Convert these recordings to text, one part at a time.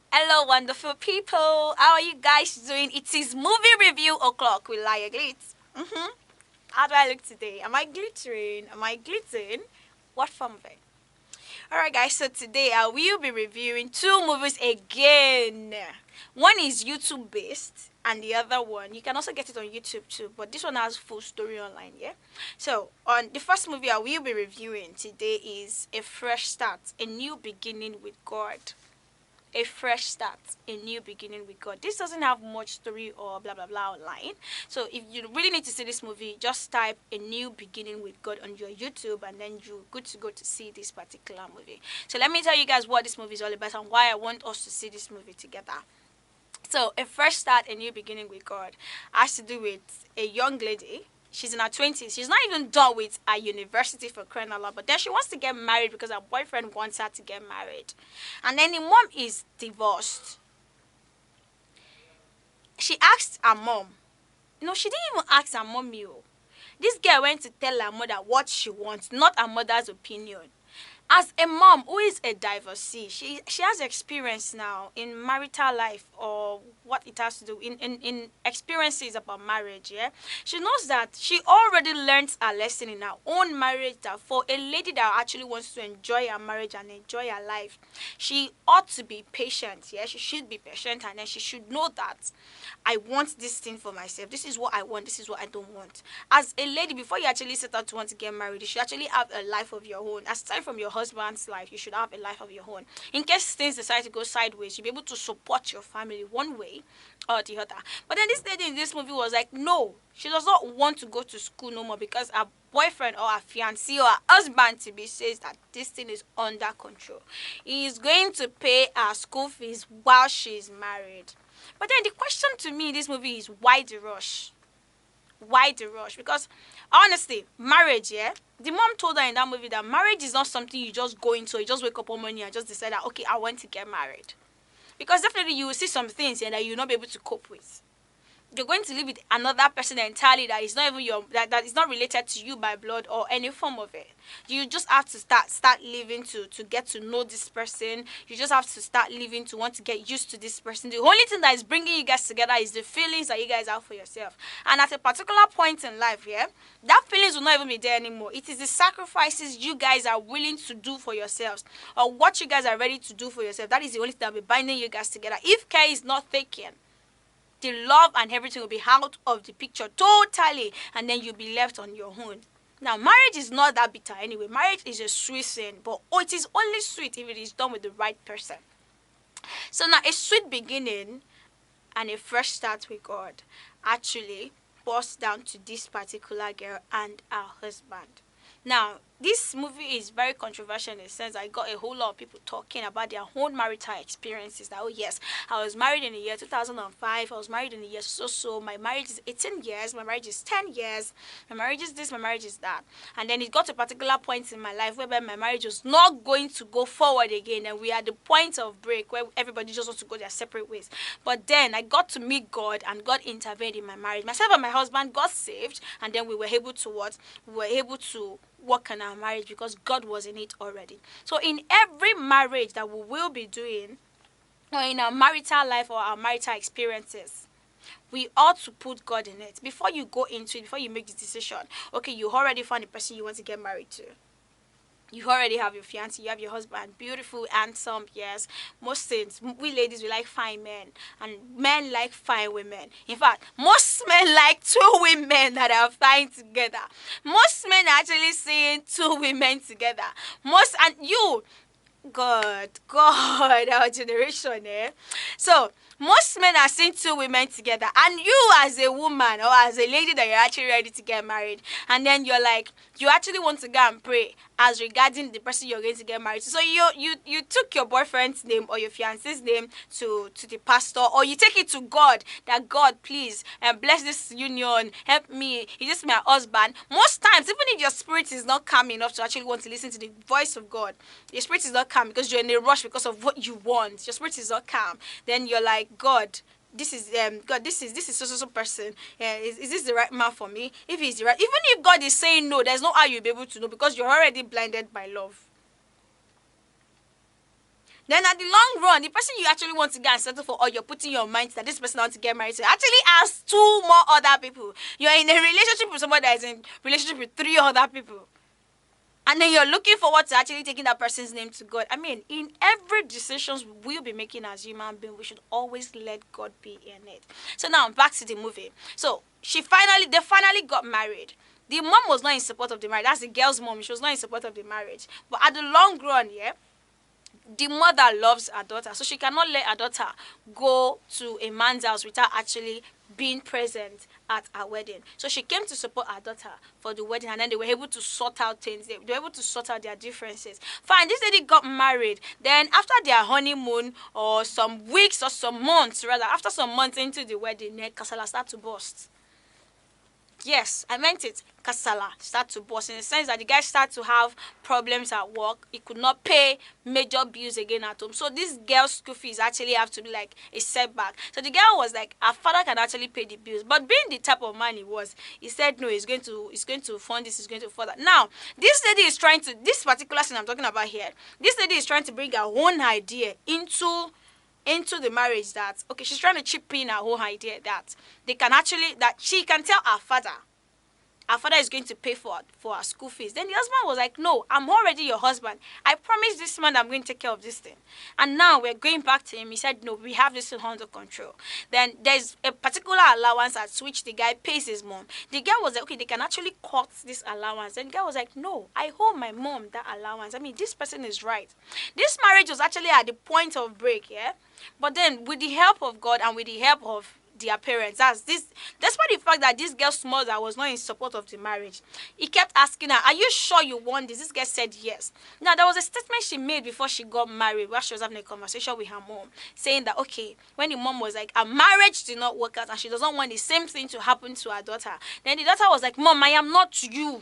Hello, wonderful people. How are you guys doing? It is movie review o'clock with Liar Glitz. How do I look today? Am I glittering? Am I glitting? What form of it? Alright, guys, so today I will be reviewing two movies again. One is YouTube based, and the other one, you can also get it on YouTube too, but this one has full story online, yeah? So, on the first movie I will be reviewing today is A Fresh Start, A New Beginning with God. A fresh start, a new beginning with God. This doesn't have much story or blah blah blah online. So if you really need to see this movie, just type a new beginning with God on your YouTube and then you're good to go to see this particular movie. So let me tell you guys what this movie is all about and why I want us to see this movie together. So, A Fresh Start, A New Beginning with God has to do with a young lady. She's in her 20s. She's not even done with her university for crying out loud, but then she wants to get married because her boyfriend wants her to get married. And then the mom is divorced. She asked her mom. No, she didn't even ask her mommy. This girl went to tell her mother what she wants, not her mother's opinion. As a mom who is a divorcee, she has experience now in marital life or what it has to do in experiences about marriage, yeah. She knows that she already learned a lesson in her own marriage that for a lady that actually wants to enjoy her marriage and enjoy her life, she ought to be patient, yeah. She should be patient and then she should know that I want this thing for myself. This is what I want, this is what I don't want. As a lady, before you actually set out to want to get married, you should actually have a life of your own. Aside from your husband's life, you should have a life of your own. In case things decide to go sideways, you'll be able to support your family one way or the other. But then this lady in this movie was like, no, she does not want to go to school no more because her boyfriend or her fiancé or her husband to be says that this thing is under control. He is going to pay her school fees while she's married. But then the question to me in this movie is why the rush? Why the rush? Because honestly, marriage, yeah. The mom told her in that movie that marriage is not something you just go into. You just wake up one morning and just decide that okay, I want to get married. Because definitely you will see some things that you will not be able to cope with. You're going to live with another person entirely that is not even your that is not related to you by blood or any form of it. You just have to start living to get to know this person. You just have to start living to want to get used to this person. The only thing that is bringing you guys together is the feelings that you guys have for yourself. And at a particular point in life, yeah, that feelings will not even be there anymore. It is the sacrifices you guys are willing to do for yourselves or what you guys are ready to do for yourself. That is the only thing that will be binding you guys together. If care is not taken, the love and everything will be out of the picture totally, and then you'll be left on your own. Now, marriage is not that bitter anyway. Marriage is a sweet thing, but it is only sweet if it is done with the right person. So now, a sweet beginning and a fresh start with God actually boils down to this particular girl and her husband. Now, this movie is very controversial in the sense I got a whole lot of people talking about their own marital experiences. That, oh, yes, I was married in the year 2005, I was married in the year so, my marriage is 18 years, my marriage is 10 years, my marriage is this, my marriage is that. And then it got to a particular point in my life where my marriage was not going to go forward again, and we are at the point of break where everybody just wants to go their separate ways. But then I got to meet God, and God intervened in my marriage. Myself and my husband got saved, and then we were able to what? We were able to work on our marriage because God was in it already. So in every marriage that we will be doing, or in our marital life or our marital experiences, we ought to put God in it before you go into it, before you make the decision. Okay, you already found the person you want to get married to. You already have your fiancé, you have your husband, beautiful, handsome, yes. Most things, we ladies, we like fine men, and men like fine women. In fact, most men like two women that are fine together. Most men are actually seeing two women together. And you, God, our generation, eh? So, most men are seeing two women together, and you as a woman or as a lady that you're actually ready to get married, and then you're like, you actually want to go and pray as regarding the person you're going to get married to. So you took your boyfriend's name or your fiance's name to the pastor, or you take it to God that God, please bless this union, help me. He just my husband. Most times, even if your spirit is not calm enough to actually want to listen to the voice of God, your spirit is not calm because you're in a rush because of what you want. Your spirit is not calm. Then you're like, God, this is God, this is so person. Is this the right man for me? If he's the right, even if God is saying no, there's no how you'll be able to know because you're already blinded by love. Then at the long run, the person you actually want to get and settle for, or you're putting your mind that this person I want to get married to, actually has two more other people. You're in a relationship with somebody that is in relationship with three other people. And then you're looking forward to actually taking that person's name to God. I mean, in every decisions we'll be making as human beings, we should always let God be in it. So now back to the movie. So they finally got married. The mom was not in support of the marriage. That's the girl's mom. She was not in support of the marriage. But at the long run, yeah, the mother loves her daughter, so she cannot let her daughter go to a man's house without actually being present at her wedding. So she came to support her daughter for the wedding, and then they were able to sort out things. They were able to sort out their differences. Fine, this lady got married. Then after their honeymoon, or some weeks or some months rather, after some months into the wedding, Kasala started to burst. Yes, I meant it. Kasala start to burst, in the sense that the guy start to have problems at work. He could not pay major bills again at home. So this girl's school fees actually have to be like a setback. So the girl was like, her father can actually pay the bills. But being the type of man he was, he said no, he's going to fund this, he's going to fund that. Now, this lady is trying to, this particular thing I'm talking about here, this lady is trying to bring her own idea into the marriage, that okay, she's trying to chip in her whole idea that they can actually, that she can tell her father is going to pay for her school fees. Then the husband was like, no, I'm already your husband. I promised this man I'm going to take care of this thing. And now we're going back to him. He said, no, we have this thing under control. Then there's a particular allowance at which the guy pays his mom. The girl was like, okay, they can actually cut this allowance. Then the guy was like, no, I owe my mom that allowance. I mean, this person is right. This marriage was actually at the point of break, yeah? But then with the help of God and with the help of their parents, despite the fact that this girl's mother was not in support of the marriage, he kept asking her, are you sure you want this? This girl said yes. Now, there was a statement she made before she got married, where she was having a conversation with her mom, saying that, okay, when the mom was like, a marriage did not work out and she doesn't want the same thing to happen to her daughter. Then the daughter was like, Mom, I am not you.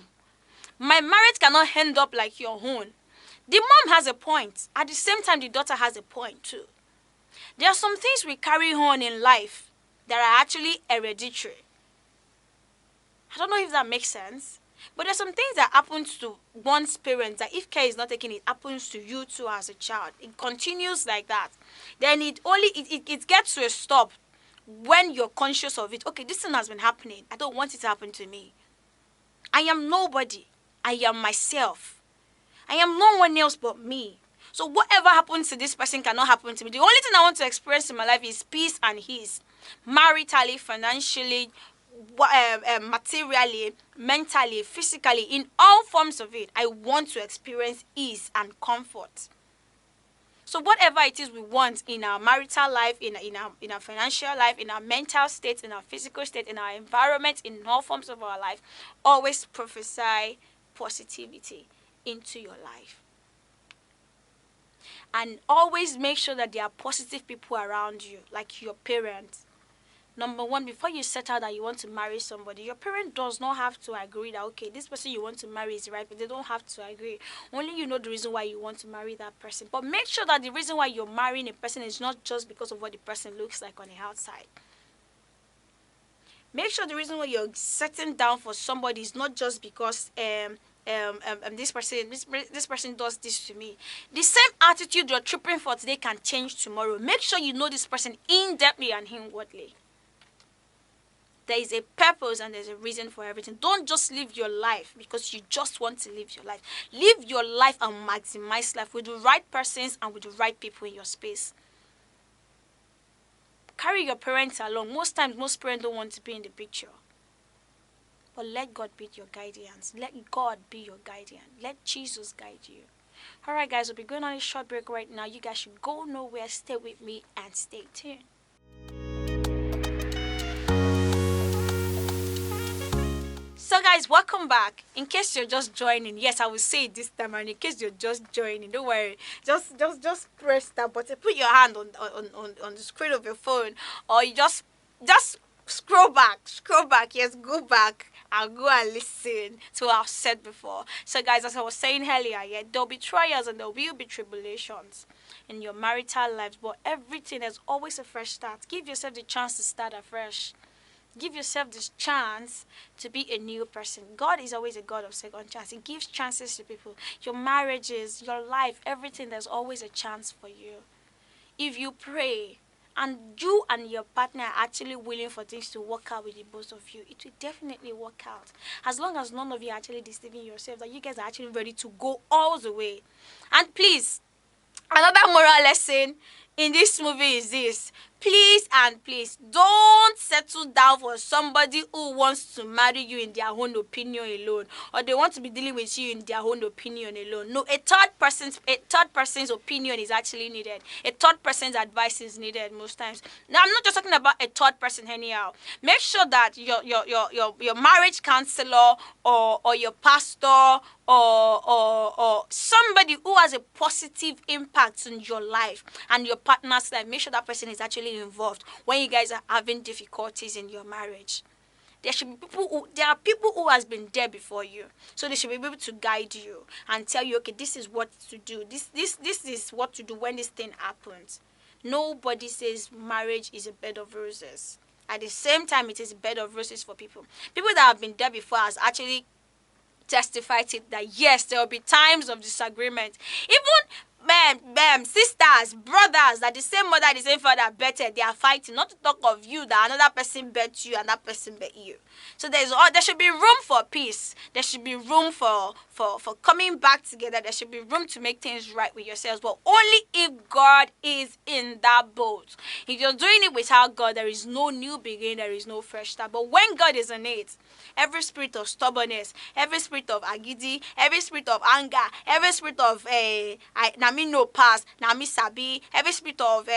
My marriage cannot end up like your own. The mom has a point. At the same time, the daughter has a point too. There are some things we carry on in life that are actually hereditary. I don't know if that makes sense. But there's some things that happens to one's parents that if care is not taken, it happens to you too as a child. It continues like that. Then it gets to a stop when you're conscious of it. Okay, this thing has been happening. I don't want it to happen to me. I am nobody. I am myself. I am no one else but me. So whatever happens to this person cannot happen to me. The only thing I want to experience in my life is peace and ease. Maritally, financially, materially, mentally, physically, in all forms of it, I want to experience ease and comfort. So whatever it is we want in our marital life, in our financial life, in our mental state, in our physical state, in our environment, in all forms of our life, always prophesy positivity into your life. And always make sure that there are positive people around you, like your parents. Number one, before you set out that you want to marry somebody, your parent does not have to agree that, okay, this person you want to marry is right, but they don't have to agree. Only you know the reason why you want to marry that person. But make sure that the reason why you're marrying a person is not just because of what the person looks like on the outside. Make sure the reason why you're setting down for somebody is not just because this person does this to me. The same attitude you're tripping for today can change tomorrow. Make sure you know this person in-depthly and inwardly. There is a purpose and there's a reason for everything. Don't just live your life because you just want to live your life. Live your life and maximize life with the right persons and with the right people in your space. Carry your parents along. Most times, most parents don't want to be in the picture. But let God be your guidance. Let God be your guardian. Let Jesus guide you. Alright guys, we'll be going on a short break right now. You guys should go nowhere. Stay with me and stay tuned. So guys, welcome back. In case you're just joining, yes, I will say it this time, and in case you're just joining, don't worry. Just press that button. Put your hand on the screen of your phone, or you just scroll back. Yes, go back and go and listen to what I've said before. So guys, as I was saying earlier, yeah, there'll be trials and there will be tribulations in your marital lives, but everything is always a fresh start. Give yourself the chance to start afresh. Give yourself this chance to be a new person. God is always a God of second chance. He gives chances to people. Your marriages, your life, everything, there's always a chance for you. If you pray and you and your partner are actually willing for things to work out with the both of you, it will definitely work out. As long as none of you are actually deceiving yourself, that you guys are actually ready to go all the way. And please, another moral lesson in this movie is this: please and please don't settle down for somebody who wants to marry you in their own opinion alone, or they want to be dealing with you in their own opinion alone. No, a third person's opinion is actually needed. A third person's advice is needed most times. Now, I'm not just talking about a third person anyhow. Make sure that your marriage counselor, or your pastor, or somebody who has a positive impact on your life and your partner's life, make sure that person is actually involved when you guys are having difficulties in your marriage. There are people who has been there before you, so they should be able to guide you and tell you, okay, this is what to do, this is what to do when this thing happens. Nobody says marriage is a bed of roses. At the same time, it is a bed of roses for people. People that have been there before has actually testified it, that yes, there will be times of disagreement. Even sisters, brothers that the same mother, the same father betted, they are fighting. Not to talk of you that another person bet you and that person bet you. So there should be room for peace. There should be room for coming back together. There should be room to make things right with yourselves, but only if God is in that boat. If you're doing it without God, there is no new beginning, there is no fresh start. But when God is in it, every spirit of stubbornness, every spirit of agidi, every spirit of anger, every spirit of na me no pass, na me sabi, every spirit of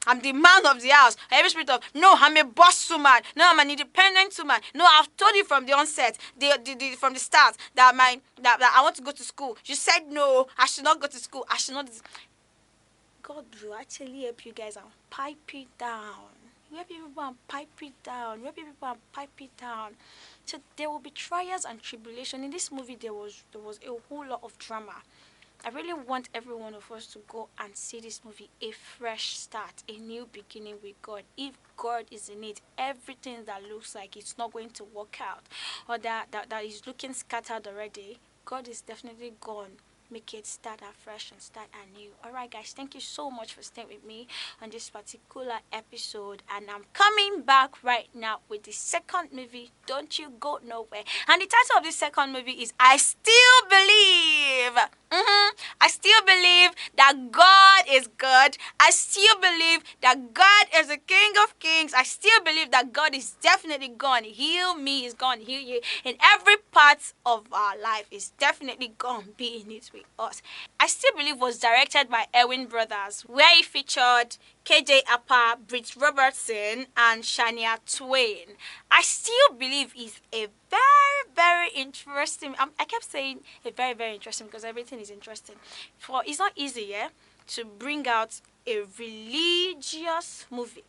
I'm the man of the house, every spirit of no, I'm a boss woman, no, I'm an independent woman, no, I've told you from the onset, from the start, that I want to go to school. You said no, I should not go to school. I should not. God will actually help you guys and pipe it down. You help people and pipe it down. You help people and pipe it down. So there will be trials and tribulation. In this movie, there was a whole lot of drama. I really want every one of us to go and see this movie, a fresh start, a new beginning with God. If God is in it, everything that looks like it's not going to work out, or that is looking scattered already, God is definitely gone. Make it start afresh and start anew. Alright guys, thank you so much for staying with me on this particular episode, and I'm coming back right now with the second movie. Don't you go nowhere. And the title of this second movie is I Still Believe. I still believe that God is good. I still believe that God is the King of Kings. I still believe that God is definitely going to heal me. He's going to heal you. In every part of our life is definitely going to be in it with us. I Still Believe was directed by Erwin Brothers, where he featured KJ Apa, Britt Robertson, and Shania Twain. I Still Believe is a very, very interesting. I kept saying a very, very interesting because everything is interesting. For it's not easy, yeah, to bring out a religious movie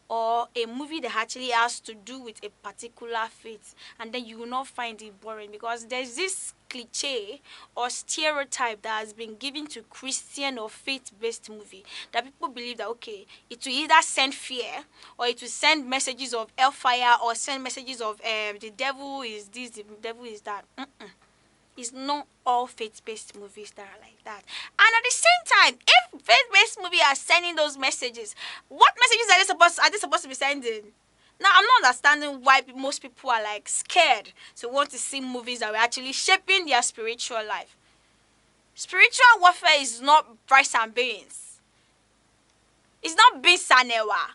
or a movie that actually has to do with a particular faith, and then you will not find it boring, because there's this cliche or stereotype that has been given to Christian or faith-based movie, that people believe that okay, it will either send fear or it will send messages of hellfire or send messages of the devil is this, the devil is that. It's not all faith-based movies that are like that. And at the same time, if faith-based movies are sending those messages, what messages are they supposed to be sending? Now, I'm not understanding why most people are like scared to want to see movies that are actually shaping their spiritual life. Spiritual warfare is not rice and beans. It's not beans and ewa.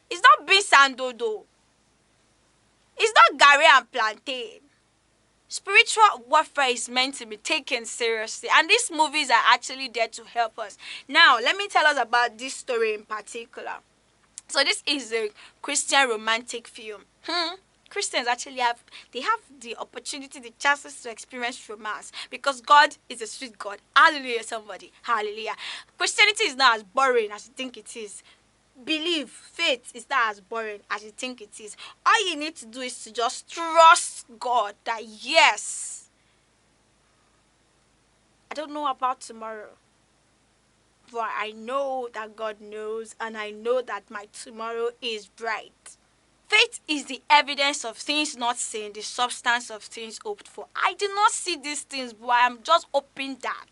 It's not beans and dodo. It's not gari and plantain. Spiritual warfare is meant to be taken seriously, and these movies are actually there to help us. Now, let me tell us about this story in particular. So this is a Christian romantic film. Christians actually have the opportunity, the chances to experience romance, because God is a sweet God. Hallelujah, somebody. Hallelujah. Christianity is not as boring as you think it is. Believe, faith is not as boring as you think it is. All you need to do is to just trust God that yes, I don't know about tomorrow, but I know that God knows, and I know that my tomorrow is bright. Faith is the evidence of things not seen, the substance of things hoped for. I did not see these things, but I am just hoping that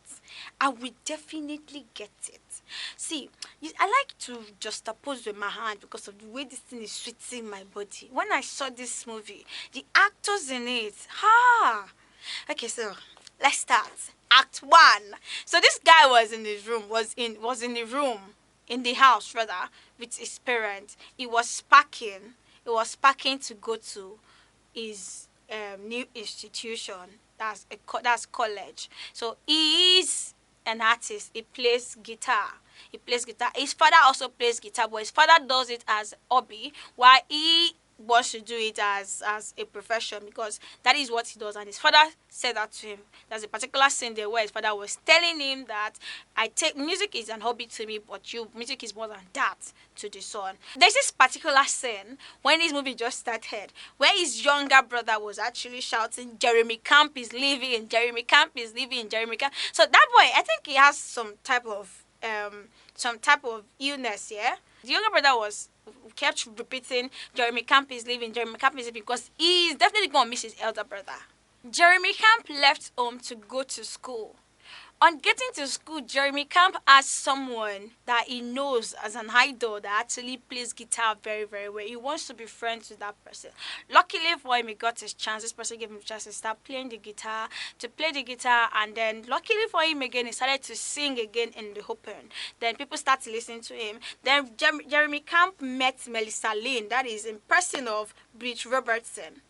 I will definitely get it. See, I like to juxtapose with my hand because of the way this thing is sweeting my body. When I saw this movie, the actors in it, okay, so let's start. Act 1. So this guy was in his room, was in the room, in the house rather, with his parents. He was packing. He was packing to go to his new institution. That's college. So he is an artist. He plays guitar. His father also plays guitar, but his father does it as hobby, while he wants to do it as a profession because that is what he does. And his father said that to him. There's a particular scene there where his father was telling him that I take music is an hobby to me, but music is more than that to the son. There's this particular scene when this movie just started where his younger brother was actually shouting, Jeremy Camp is leaving, Jeremy Camp is leaving, Jeremy Camp. So that boy, I think he has some type of illness, yeah. The younger brother kept repeating, Jeremy Camp is leaving, Jeremy Camp is leaving, because he's definitely going to miss his elder brother. Jeremy Camp left home to go to school. On getting to school, Jeremy Camp asked someone that he knows as an idol that actually plays guitar very, very well. He wants to be friends with that person. Luckily for him, he got his chance. This person gave him a chance to start playing the guitar, and then luckily for him again, he started to sing again in the open. Then people started listening to him. Then Jeremy Camp met Melissa Lynn, that is in person of Bridge Robertson.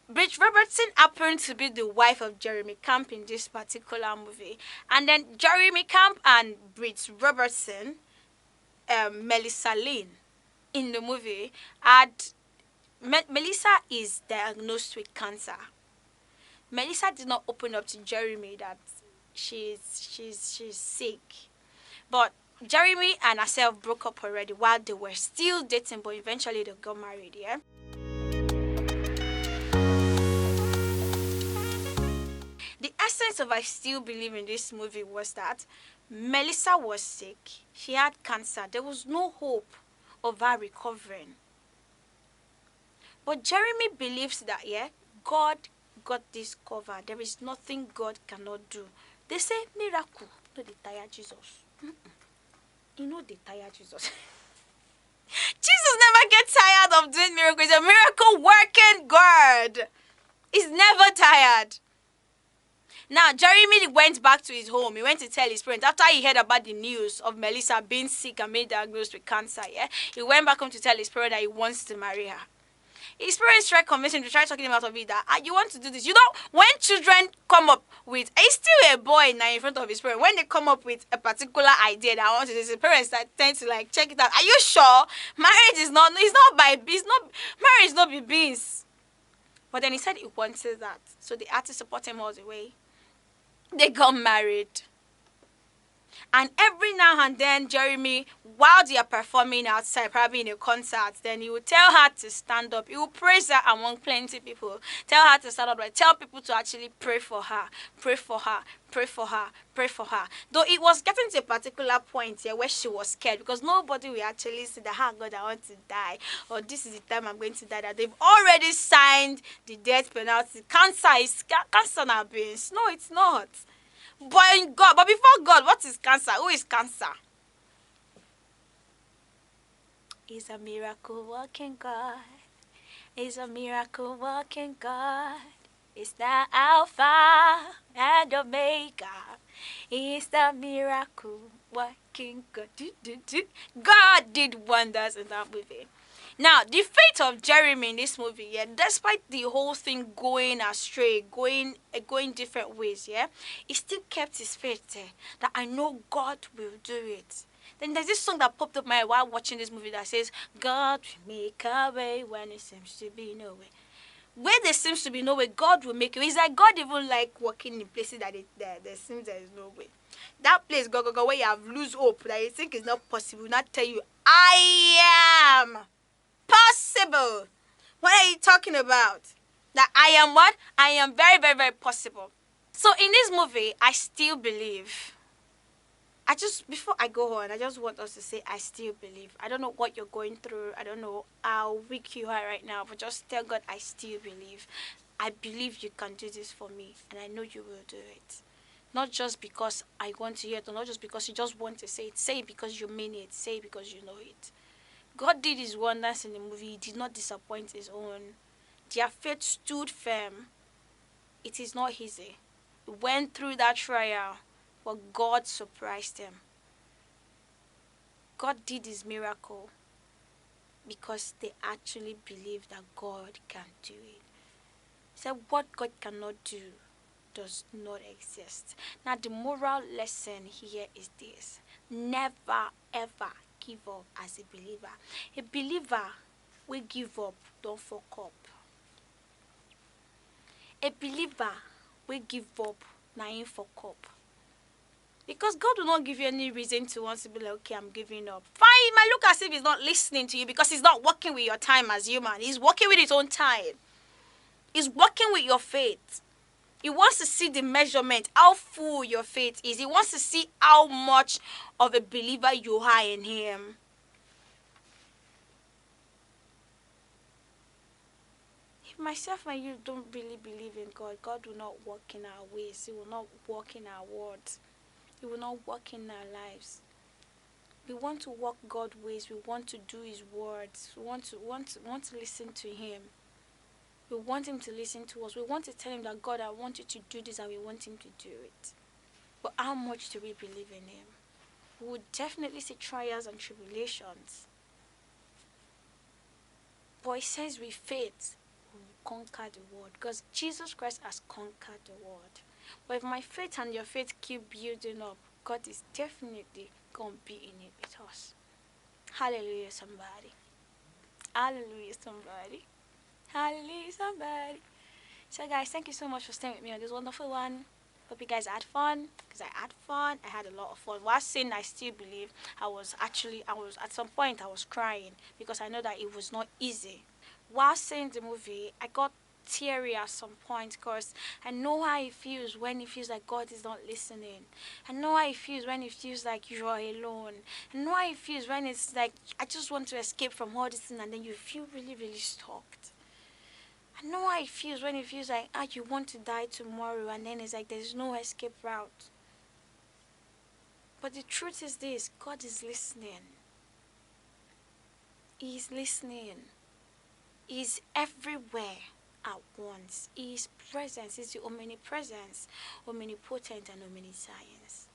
Bridge Robertson happened to be the wife of Jeremy Camp in this particular movie. And then Jeremy Camp and Bridge Robertson, Melissa Lynn, in the movie, Melissa is diagnosed with cancer. Melissa did not open up to Jeremy that she's sick. But Jeremy and herself broke up already while they were still dating, but eventually they got married, yeah? The essence of I still believe in this movie was that Melissa was sick. She had cancer. There was no hope of her recovering. But Jeremy believes that, yeah, God got this covered. There is nothing God cannot do. They say miracle. No, they tire Jesus. You know they tire Jesus. Jesus never gets tired of doing miracles. He's a miracle working God. He's never tired. Now, Jeremy went back to his home. He went to tell his parents. After he heard about the news of Melissa being sick and being diagnosed with cancer, yeah, he went back home to tell his parents that he wants to marry her. His parents tried convincing him to try talking him out of it that, you want to do this. You know, when children come up with, he's still a boy now in front of his parents. When they come up with a particular idea that I want to do this, his parents tend to check it out. Are you sure? Marriage is not, marriage is not be beans. But then he said he wanted that. So they had to support him all the way. They got married. And every now and then, Jeremy, while they are performing outside, probably in a concert, then he would tell her to stand up. He would praise her among plenty of people. Tell her to stand up, tell people to actually pray for her, pray for her, pray for her, pray for her. Though it was getting to a particular point here where she was scared because nobody will actually say that, God, I want to die, or this is the time I'm going to die, that they've already signed the death penalty. Cancer now, beings. No, it's not. But before God, what is cancer? Who is cancer? He's a miracle working God. He's a miracle working God. He's the Alpha and Omega. He's the miracle working God. God did wonders in that movie. Now, the fate of Jeremy in this movie, yeah, despite the whole thing going astray, going different ways, yeah, he still kept his faith there, that I know God will do it. Then there's this song that popped up my head while watching this movie that says, God will make a way when it seems to be no way. Where there seems to be no way, God will make a way. It's like God even walking in places that there seems there is no way. That place, go, where you have lose hope, that you think is not possible, not tell you, I am possible. What are you talking about? That I am what? I am very, very, very possible. So in this movie, I still believe I just, before I go on, I just want us to say, I still believe. I don't know what you're going through. I don't know how weak you are right now, but just tell God, I still believe. I believe you can do this for me, and I know you will do it. Not just because I want to hear it, or not just because you just want to say it. Say it because you mean it. Say it because you know it. God did his wonders in the movie. He did not disappoint his own. Their faith stood firm. It is not easy. He went through that trial, but God surprised him. God did his miracle because they actually believe that God can do it. He said, what God cannot do does not exist. Now, the moral lesson here is this: never ever give up as a believer. A believer will give up, don't fuck up. A believer will give up, na him fuck up. Because God will not give you any reason to want to be like, okay, I'm giving up. Fine, it might look as if he's not listening to you because he's not working with your time as human. He's working with his own time. He's working with your faith. He wants to see the measurement, how full your faith is. He wants to see how much of a believer you are in him. If myself and you don't really believe in God, God will not work in our ways. He will not work in our words. He will not work in our lives. We want to walk God's ways. We want to do his words. We want to listen to him. We want him to listen to us. We want to tell him that, God, I want you to do this, and we want him to do it. But how much do we believe in him? We would definitely see trials and tribulations. But it says with faith, we will conquer the world. Because Jesus Christ has conquered the world. But if my faith and your faith keep building up, God is definitely going to be in it with us. Hallelujah, somebody. Hallelujah, somebody. Hallelujah, somebody. So, guys, thank you so much for staying with me on this wonderful one. Hope you guys had fun, because I had fun. I had a lot of fun. While saying I still believe, I was at some point I was crying because I know that it was not easy. While seeing the movie, I got teary at some point because I know how it feels when it feels like God is not listening. I know how it feels when it feels like you are alone. I know how it feels when it's like I just want to escape from all this thing, and then you feel really, really stuck. I know how it feels when it feels like you want to die tomorrow, and then it's like there's no escape route. But the truth is this: God is listening. He's listening. He's everywhere at once. His presence is the omnipresence, omnipotent, and omniscience.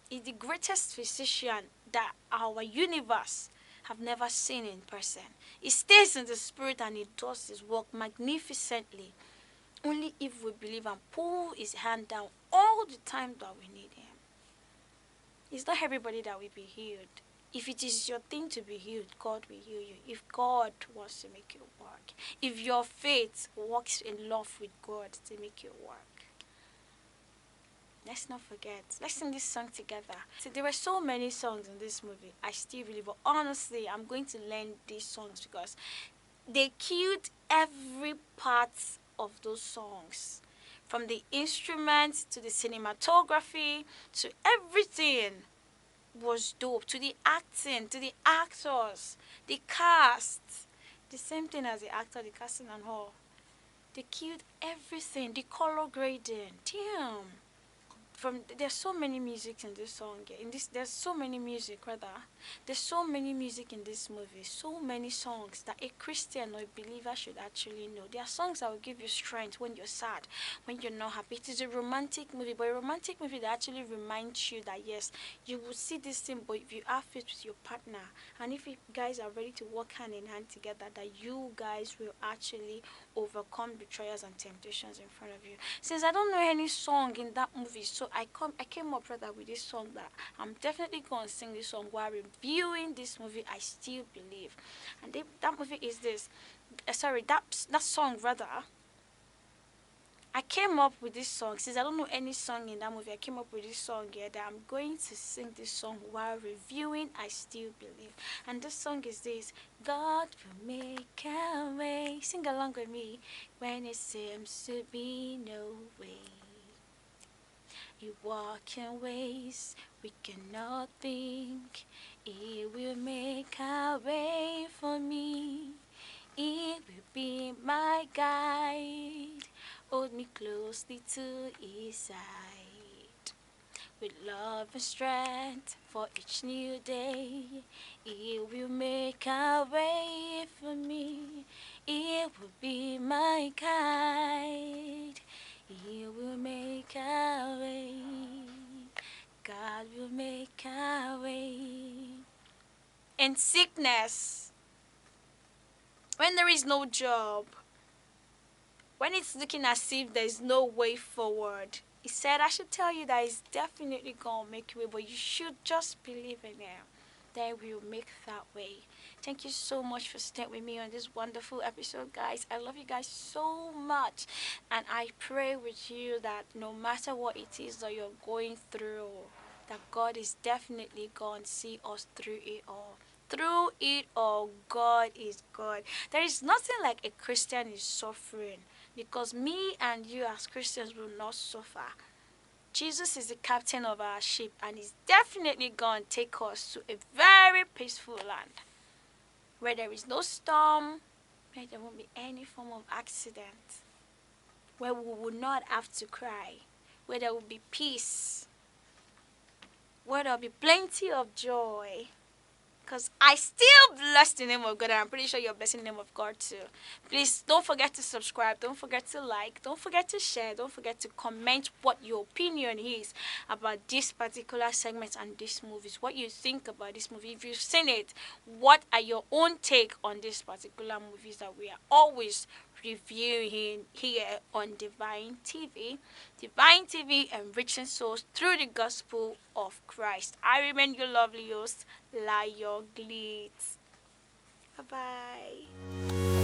He's the greatest physician that our universe have never seen in person. He stays in the spirit and he does his work magnificently. Only if we believe and pull his hand down all the time that we need him. It's not everybody that will be healed. If it is your thing to be healed, God will heal you. If God wants to make you work. If your faith works in love with God to make you work. Let's not forget. Let's sing this song together. See, there were so many songs in this movie. I still believe, but honestly, I'm going to learn these songs because they killed every part of those songs. From the instruments to the cinematography to everything was dope. To the acting, to the actors, the cast. The same thing as the actor, the casting and all. They killed everything. The color grading. Damn. There's so many music in this song. There's so many music rather. There's so many music in this movie. So many songs that a Christian or a believer should actually know. There are songs that will give you strength when you're sad, when you're not happy. It is a romantic movie, but a romantic movie that actually reminds you that yes, you will see this thing, but if you have faith with your partner, and if you guys are ready to work hand in hand together, that you guys will actually overcome the trials and temptations in front of you. Since I don't know any song in that movie, so I came up rather with this song that I'm definitely gonna sing this song while reviewing this movie. I still believe, and that movie is this. That song rather. I came up with this song since I don't know any song in that movie. I came up with this song here that I'm going to sing this song while reviewing. I still believe, and this song is this: God will make a way. Sing along with me when it seems to be no way. You walk in ways we cannot think. He will make a way for me. He will be my guide. Hold me closely to his side. With love and strength for each new day, He will make a way for me. He will be my guide. He will make a way. God will make a way. In sickness, when there is no job, when it's looking as if there's no way forward, He said, I should tell you that He's definitely going to make a way, but you should just believe in Him. Then we will make that way. Thank you so much for staying with me on this wonderful episode, guys. I love you guys so much. And I pray with you that no matter what it is that you're going through, that God is definitely going to see us through it all. Through it all, God is God. There is nothing like a Christian is suffering, because me and you as Christians will not suffer. Jesus is the captain of our ship, and He's definitely going to take us to a very peaceful land where there is no storm, where there won't be any form of accident, where we will not have to cry, where there will be peace, where there will be plenty of joy. Because I still bless the name of God, and I'm pretty sure you're blessing the name of God too. Please don't forget to subscribe, don't forget to like, don't forget to share, don't forget to comment what your opinion is about this particular segment and these movies. What you think about this movie. If you've seen it, what are your own take on these particular movies that we are always reviewing here on Divine TV. Divine TV, enriching souls through the gospel of Christ. I remain your lovely host, Layo Glitz. Bye bye.